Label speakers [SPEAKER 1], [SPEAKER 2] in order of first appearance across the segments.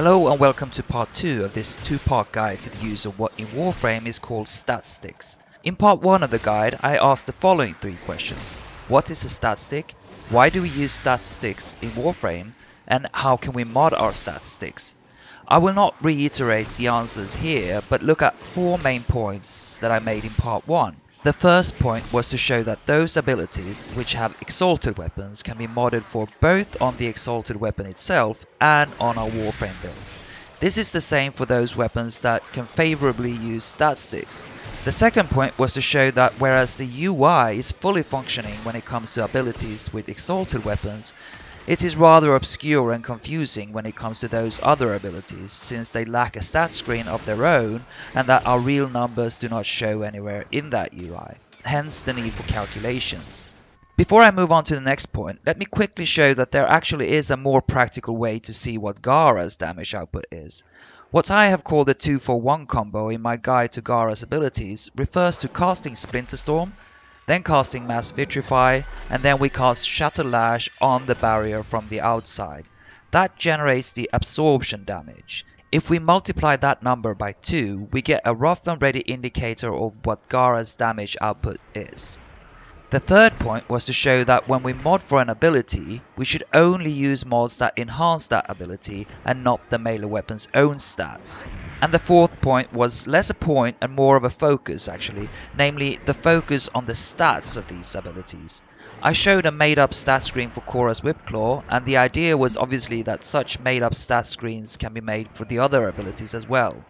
[SPEAKER 1] Hello and welcome to part 2 of this two-part guide to the use of what in Warframe is called Statsticks. In part 1 of the guide I asked the following 3 questions. What is a Statstick? Why do we use Statsticks in Warframe? And how can we mod our Statsticks? I will not reiterate the answers here, but look at 4 main points that I made in part 1. The first point was to show that those abilities which have Exalted Weapons can be modded for both on the Exalted Weapon itself and on our Warframe builds. This is the same for those weapons that can favorably use Statsticks. The second point was to show that whereas the UI is fully functioning when it comes to abilities with Exalted Weapons, it is rather obscure and confusing when it comes to those other abilities, since they lack a stat screen of their own and that our real numbers do not show anywhere in that UI, hence the need for calculations. Before I move on to the next point, let me quickly show that there actually is a more practical way to see what Gara's damage output is. What I have called the 2-for-1 combo in my guide to Gara's abilities refers to casting Splinter Storm, then casting Mass Vitrify, and then we cast Shatter Lash on the barrier from the outside. That generates the absorption damage. If we multiply that number by 2, we get a rough and ready indicator of what Gara's damage output is. The third point was to show that when we mod for an ability, we should only use mods that enhance that ability and not the melee weapon's own stats. And the fourth point was less a point and more of a focus actually, namely the focus on the stats of these abilities. I showed a made up stat screen for Khora's Whipclaw, and the idea was obviously that such made up stat screens can be made for the other abilities as well.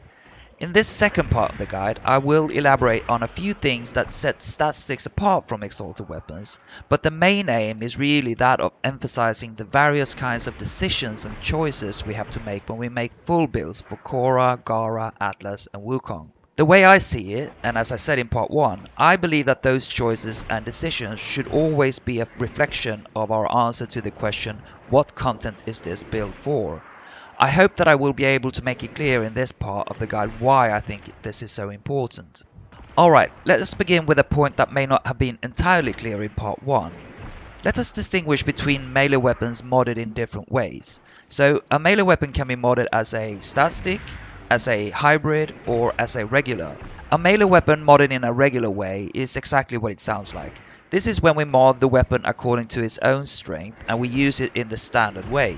[SPEAKER 1] In this second part of the guide, I will elaborate on a few things that set Statsticks apart from Exalted Weapons, but the main aim is really that of emphasizing the various kinds of decisions and choices we have to make when we make full builds for Khora, Gara, Atlas and Wukong. The way I see it, and as I said in part 1, I believe that those choices and decisions should always be a reflection of our answer to the question, what content is this build for? I hope that I will be able to make it clear in this part of the guide why I think this is so important. Alright, let us begin with a point that may not have been entirely clear in part 1. Let us distinguish between melee weapons modded in different ways. So, a melee weapon can be modded as a statstick, as a hybrid, or as a regular. A melee weapon modded in a regular way is exactly what it sounds like. This is when we mod the weapon according to its own strength and we use it in the standard way.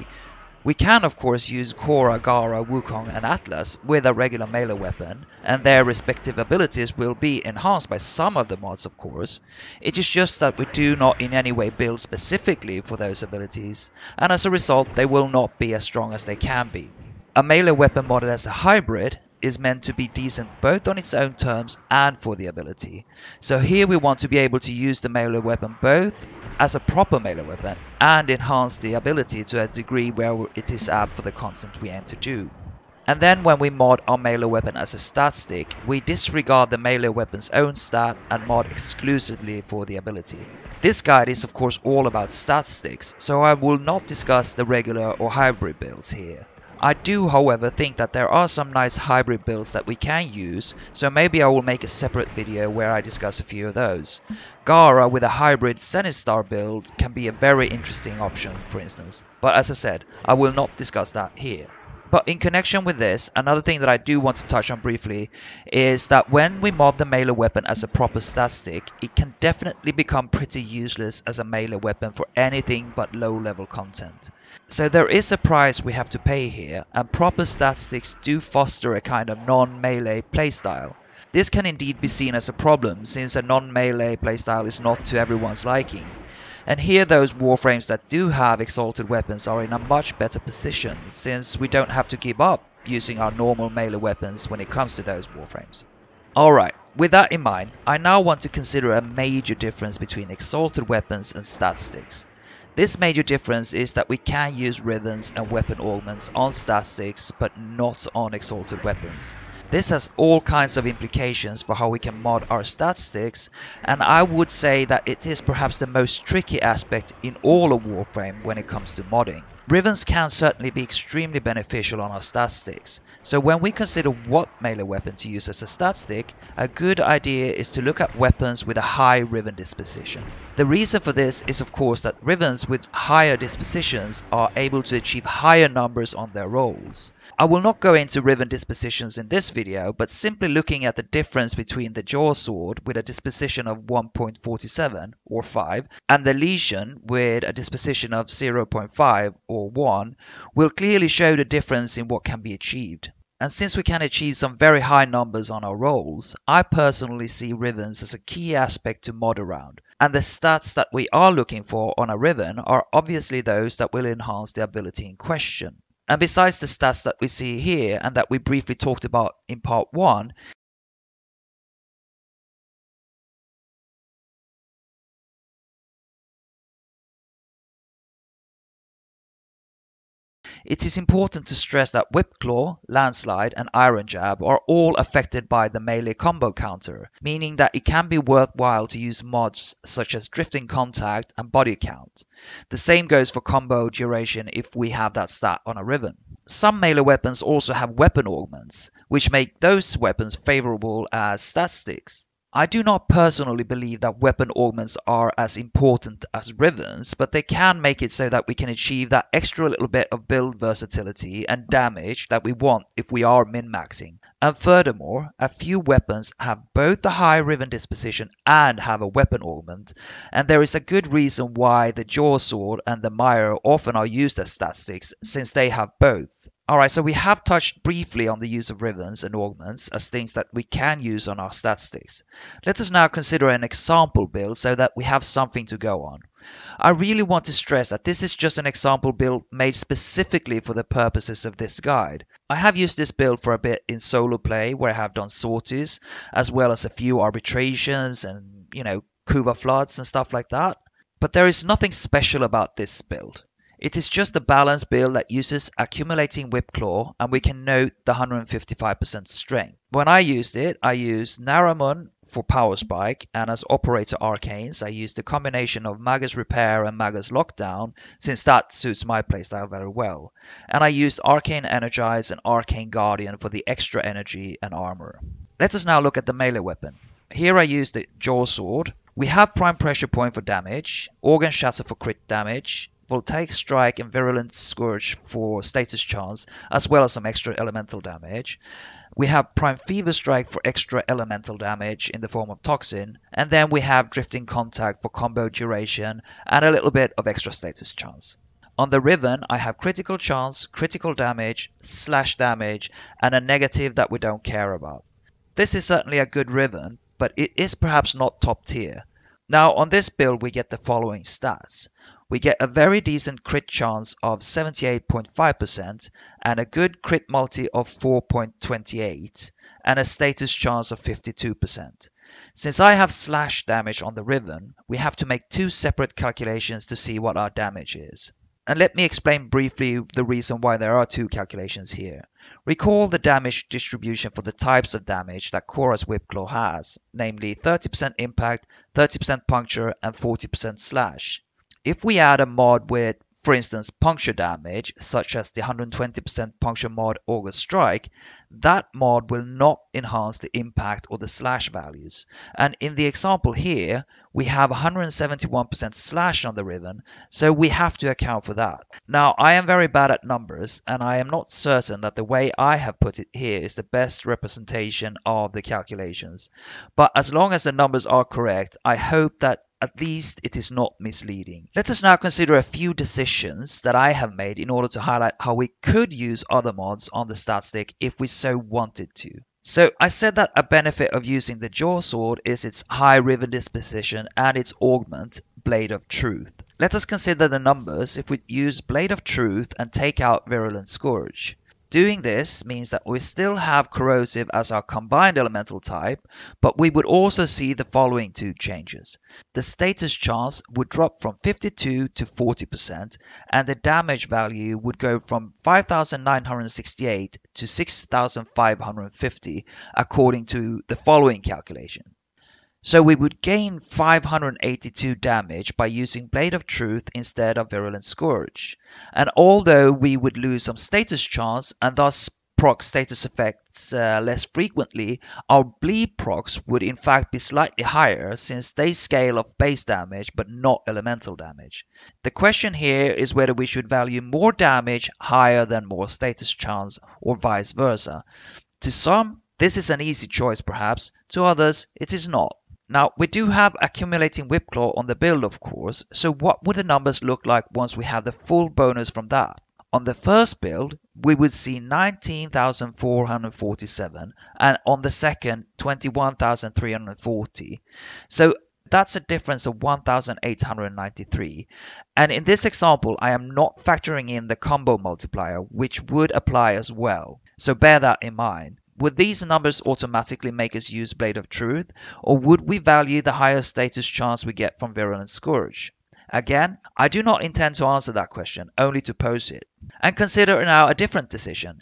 [SPEAKER 1] We can of course use Khora, Gara, Wukong and Atlas with a regular melee weapon, and their respective abilities will be enhanced by some of the mods of course. It is just that we do not in any way build specifically for those abilities, and as a result they will not be as strong as they can be. A melee weapon modded as a hybrid is meant to be decent both on its own terms and for the ability. So here we want to be able to use the melee weapon both as a proper melee weapon and enhance the ability to a degree where it is apt for the content we aim to do. And then when we mod our melee weapon as a stat stick, we disregard the melee weapon's own stat and mod exclusively for the ability. This guide is of course all about stat sticks, so I will not discuss the regular or hybrid builds here. I do however think that there are some nice hybrid builds that we can use, so maybe I will make a separate video where I discuss a few of those. Gara with a hybrid Zenistar build can be a very interesting option for instance, but as I said, I will not discuss that here. But in connection with this, another thing that I do want to touch on briefly is that when we mod the melee weapon as a proper stat stick, it can definitely become pretty useless as a melee weapon for anything but low level content. So there is a price we have to pay here, and proper stat sticks do foster a kind of non-melee playstyle. This can indeed be seen as a problem, since a non-melee playstyle is not to everyone's liking. And here those warframes that do have Exalted Weapons are in a much better position, since we don't have to give up using our normal melee weapons when it comes to those warframes. Alright, with that in mind, I now want to consider a major difference between Exalted Weapons and Statsticks. This major difference is that we can use rhythms and weapon augments on Statsticks, but not on Exalted Weapons. This has all kinds of implications for how we can mod our Statsticks, and I would say that it is perhaps the most tricky aspect in all of Warframe when it comes to modding. Rivens can certainly be extremely beneficial on our statsticks, so when we consider what melee weapon to use as a statstick, a good idea is to look at weapons with a high Riven disposition. The reason for this is of course that Rivens with higher dispositions are able to achieve higher numbers on their rolls. I will not go into Riven dispositions in this video, but simply looking at the difference between the Jaw Sword with a disposition of 1.47 or 5 and the Legion with a disposition of 0.5 or 1 will clearly show the difference in what can be achieved. And since we can achieve some very high numbers on our rolls, I personally see Rivens as a key aspect to mod around. And the stats that we are looking for on a Riven are obviously those that will enhance the ability in question. And besides the stats that we see here and that we briefly talked about in part 1, it is important to stress that Whipclaw, Landslide and Iron Jab are all affected by the melee combo counter, meaning that it can be worthwhile to use mods such as Drifting Contact and Body Count. The same goes for combo duration if we have that stat on a Riven. Some melee weapons also have weapon augments, which make those weapons favourable as statsticks. I do not personally believe that weapon augments are as important as Rivens, but they can make it so that we can achieve that extra little bit of build versatility and damage that we want if we are min-maxing. And furthermore, a few weapons have both the high Riven disposition and have a weapon augment, and there is a good reason why the Jaw Sword and the Mire often are used as statsticks, since they have both. Alright, so we have touched briefly on the use of Rivens and augments as things that we can use on our statsticks. Let us now consider an example build so that we have something to go on. I really want to stress that this is just an example build made specifically for the purposes of this guide. I have used this build for a bit in solo play where I have done sorties, as well as a few arbitrations and, Kuva floods and stuff like that. But there is nothing special about this build. It is just a balanced build that uses accumulating Whipclaw, and we can note the 155% strength. When I used it, I used Naramun for Power Spike, and as Operator Arcanes I used a combination of Magus Repair and Magus Lockdown, since that suits my playstyle very well. And I used Arcane Energize and Arcane Guardian for the extra energy and armor. Let us now look at the melee weapon. Here I used the Jaw Sword. We have Prime Pressure Point for damage, Organ Shatter for crit damage, Voltaic Strike and Virulent Scourge for status chance, as well as some extra elemental damage. We have Prime Fever Strike for extra elemental damage in the form of Toxin, and then we have Drifting Contact for combo duration and a little bit of extra status chance. On the Riven, I have critical chance, critical damage, slash damage, and a negative that we don't care about. This is certainly a good Riven, but it is perhaps not top tier. Now on this build we get the following stats. We get a very decent crit chance of 78.5% and a good crit multi of 4.28 and a status chance of 52%. Since I have slash damage on the Riven, we have to make two separate calculations to see what our damage is. And let me explain briefly the reason why there are two calculations here. Recall the damage distribution for the types of damage that Khora's Whipclaw has, namely 30% impact, 30% puncture and 40% slash. If we add a mod with, for instance, puncture damage, such as the 120% puncture mod August Strike, that mod will not enhance the impact or the slash values. And in the example here, we have 171% slash on the Riven, so we have to account for that. Now, I am very bad at numbers, and I am not certain that the way I have put it here is the best representation of the calculations. But as long as the numbers are correct, I hope that at least it is not misleading. Let us now consider a few decisions that I have made in order to highlight how we could use other mods on the statstick if we so wanted to. So I said that a benefit of using the Jaw Sword is its high Riven disposition and its augment, Blade of Truth. Let us consider the numbers if we use Blade of Truth and take out Virulent Scourge. Doing this means that we still have Corrosive as our combined elemental type, but we would also see the following two changes. The status chance would drop from 52 to 40%, and the damage value would go from 5,968 to 6,550 according to the following calculation. So we would gain 582 damage by using Blade of Truth instead of Virulent Scourge. And although we would lose some status chance and thus proc status effects less frequently, our bleed procs would in fact be slightly higher since they scale off base damage but not elemental damage. The question here is whether we should value more damage higher than more status chance or vice versa. To some, this is an easy choice perhaps, to others it is not. Now, we do have accumulating Whipclaw on the build of course, so what would the numbers look like once we have the full bonus from that? On the first build, we would see 19,447 and on the second 21,340. So that's a difference of 1,893. And in this example, I am not factoring in the combo multiplier, which would apply as well. So bear that in mind. Would these numbers automatically make us use Blade of Truth, or would we value the higher status chance we get from Virulent Scourge? Again, I do not intend to answer that question, only to pose it. And consider now a different decision.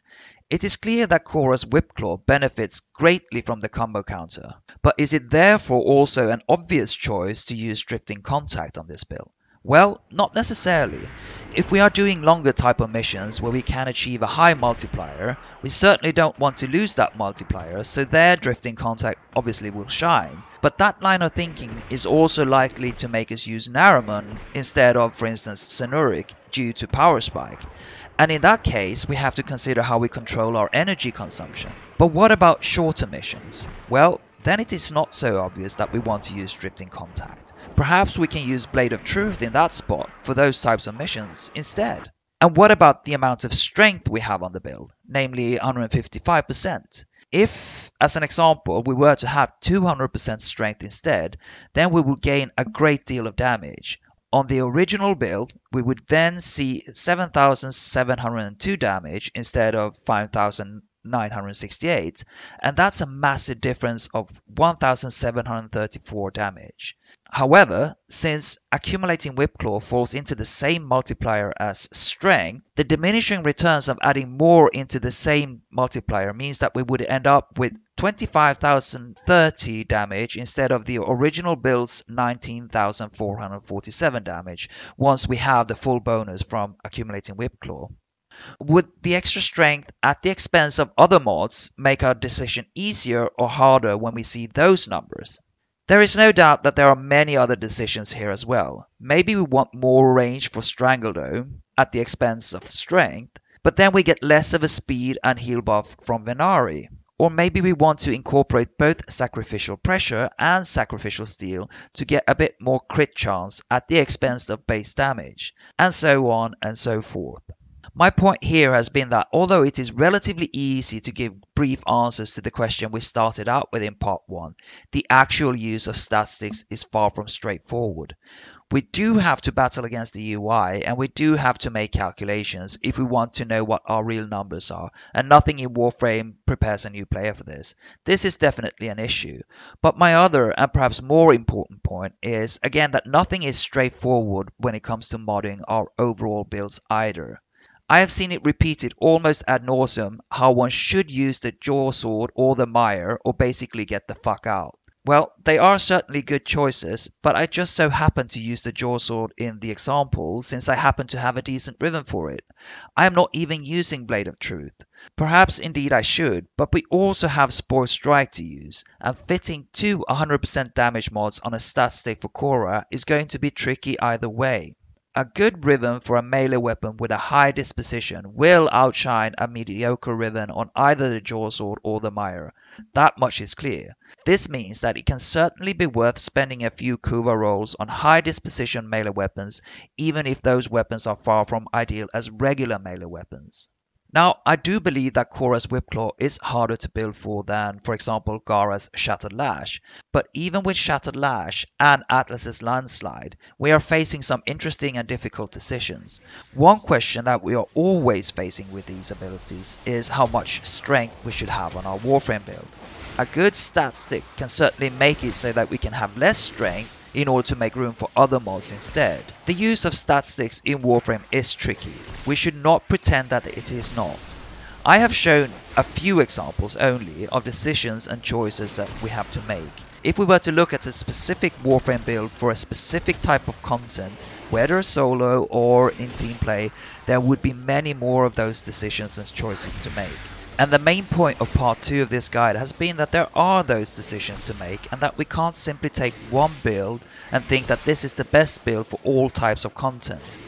[SPEAKER 1] It is clear that Khora's Whipclaw benefits greatly from the combo counter, but is it therefore also an obvious choice to use Drifting Contact on this build? Well, not necessarily. If we are doing longer type of missions where we can achieve a high multiplier, we certainly don't want to lose that multiplier, so their Drifting Contact obviously will shine. But that line of thinking is also likely to make us use Naramon instead of, for instance, Cenuric due to Power Spike. And in that case, we have to consider how we control our energy consumption. But what about shorter missions? Well, then it is not so obvious that we want to use Drifting Contact. Perhaps we can use Blade of Truth in that spot for those types of missions instead. And what about the amount of strength we have on the build, namely 155%? If, as an example, we were to have 200% strength instead, then we would gain a great deal of damage. On the original build, we would then see 7,702 damage instead of 5,968, and that's a massive difference of 1,734 damage. However, since accumulating Whipclaw falls into the same multiplier as strength, the diminishing returns of adding more into the same multiplier means that we would end up with 25,030 damage instead of the original build's 19,447 damage once we have the full bonus from accumulating Whipclaw. Would the extra strength at the expense of other mods make our decision easier or harder when we see those numbers? There is no doubt that there are many other decisions here as well. Maybe we want more range for Strangledome at the expense of strength, but then we get less of a speed and heal buff from Venari. Or maybe we want to incorporate both Sacrificial Pressure and Sacrificial Steel to get a bit more crit chance at the expense of base damage, and so on and so forth. My point here has been that although it is relatively easy to give brief answers to the question we started out with in part 1, the actual use of Statsticks is far from straightforward. We do have to battle against the UI and we do have to make calculations if we want to know what our real numbers are, and nothing in Warframe prepares a new player for this. This is definitely an issue. But my other and perhaps more important point is again that nothing is straightforward when it comes to modding our overall builds either. I have seen it repeated almost ad nauseum how one should use the Jaw Sword or the Mire or basically get the fuck out. Well, they are certainly good choices, but I just so happen to use the Jaw Sword in the example since I happen to have a decent rhythm for it. I am not even using Blade of Truth. Perhaps indeed I should, but we also have Spore Strike to use, and fitting two 100% damage mods on a stat stick for Khora is going to be tricky either way. A good rhythm for a melee weapon with a high disposition will outshine a mediocre rhythm on either the Jaw Sword or the Mire. That much is clear. This means that it can certainly be worth spending a few Kuva rolls on high disposition melee weapons, even if those weapons are far from ideal as regular melee weapons. Now, I do believe that Khora's Whipclaw is harder to build for than, for example, Gara's Shattered Lash, but even with Shattered Lash and Atlas's Landslide, we are facing some interesting and difficult decisions. One question that we are always facing with these abilities is how much strength we should have on our Warframe build. A good stat stick can certainly make it so that we can have less strength in order to make room for other mods instead. The use of Statsticks in Warframe is tricky. We should not pretend that it is not. I have shown a few examples only of decisions and choices that we have to make. If we were to look at a specific Warframe build for a specific type of content, whether solo or in team play, there would be many more of those decisions and choices to make. And the main point of part 2 of this guide has been that there are those decisions to make, and that we can't simply take one build and think that this is the best build for all types of content.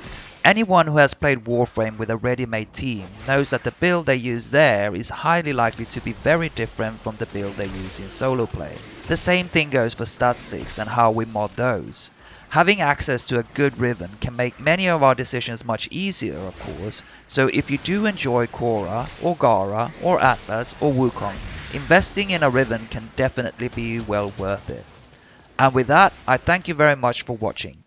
[SPEAKER 1] Anyone who has played Warframe with a ready-made team knows that the build they use there is highly likely to be very different from the build they use in solo play. The same thing goes for Statsticks and how we mod those. Having access to a good ribbon can make many of our decisions much easier, of course, so if you do enjoy Khora, or Gara, or Atlas, or Wukong, investing in a ribbon can definitely be well worth it. And with that, I thank you very much for watching.